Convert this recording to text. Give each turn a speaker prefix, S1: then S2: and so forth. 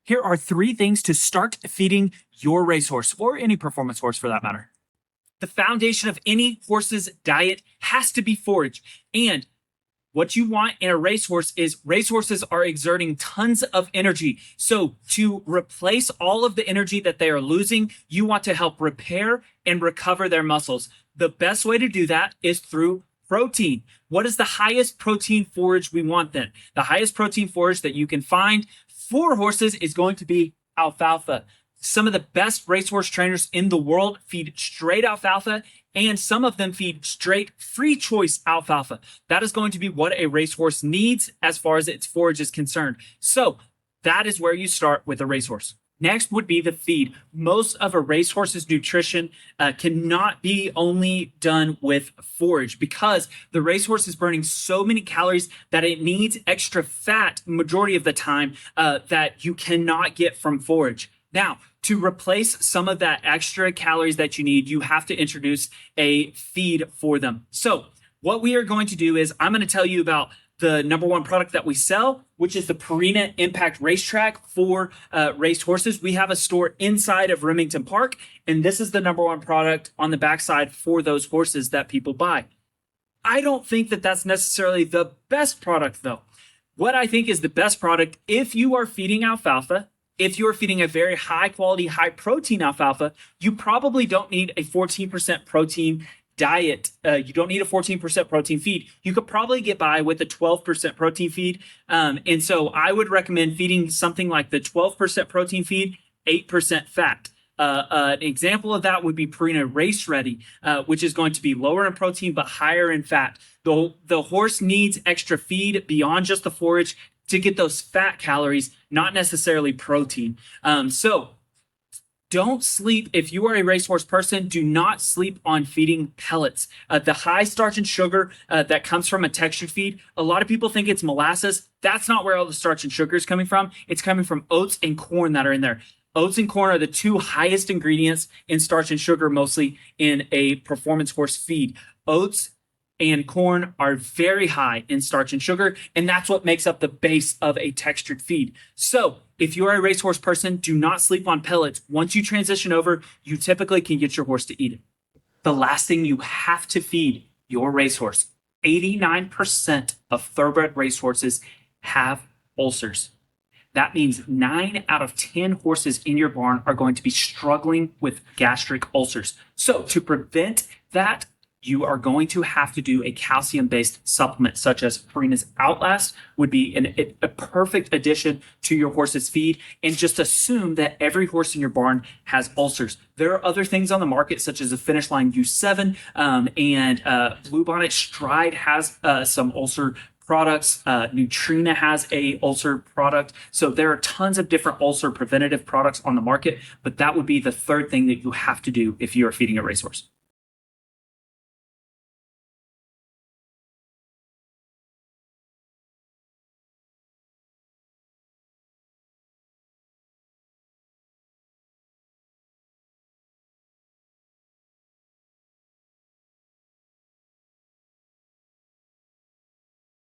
S1: Here are 3 things to start feeding your racehorse, or any performance horse for that matter. The foundation of any horse's diet has to be forage. And what you want in a racehorse is racehorses are exerting tons of energy. So to replace all of the energy that they are losing, you want to help repair and recover their muscles. The best way to do that is through protein. What is the highest protein forage we want then? The highest protein forage that you can find for horses is going to be alfalfa. Some of the best racehorse trainers in the world feed straight alfalfa, and some of them feed straight free choice alfalfa. That is going to be what a racehorse needs as far as its forage is concerned. So that is where you start with a racehorse. Next would be the feed. Most of a racehorse's nutrition cannot be only done with forage because the racehorse is burning so many calories that it needs extra fat majority of the time that you cannot get from forage. Now, to replace some of that extra calories that you need, you have to introduce a feed for them. So what we are going to do is I'm going to tell you about the number 1 product that we sell, which is the Purina Impact Racetrack for race horses. We have a store inside of Remington Park, and this is the number 1 product on the backside for those horses that people buy. I don't think that that's necessarily the best product, though. What I think is the best product, if you are feeding alfalfa, if you're feeding a very high quality, high protein alfalfa, you probably don't need a 14% protein diet. You don't need a 14% protein feed. You could probably get by with a 12% protein feed. And so I would recommend feeding something like the 12% protein feed, 8% fat. An example of that would be Purina Race Ready, which is going to be lower in protein but higher in fat. The horse needs extra feed beyond just the forage to get those fat calories, not necessarily protein. So don't sleep. If you are a racehorse person, do not sleep on feeding pellets. The high starch and sugar that comes from a textured feed, a lot of people think it's molasses. That's not where all the starch and sugar is coming from. It's coming from oats and corn that are in there. Oats and corn are the 2 highest ingredients in starch and sugar, mostly in a performance horse feed. Oats and corn are very high in starch and sugar, and that's what makes up the base of a textured feed. So if you're a racehorse person, do not sleep on pellets. Once you transition over, you typically can get your horse to eat it. The last thing you have to feed your racehorse, 89% of thoroughbred racehorses have ulcers. That means 9 out of 10 horses in your barn are going to be struggling with gastric ulcers. So to prevent that, you are going to have to do a calcium-based supplement, such as Purina's Outlast would be a perfect addition to your horse's feed. And just assume that every horse in your barn has ulcers. There are other things on the market, such as the Finish Line U7 and Bluebonnet Stride has some ulcer products. Nutrena has a ulcer product. So there are tons of different ulcer preventative products on the market, but that would be the 3rd thing that you have to do if you are feeding a racehorse.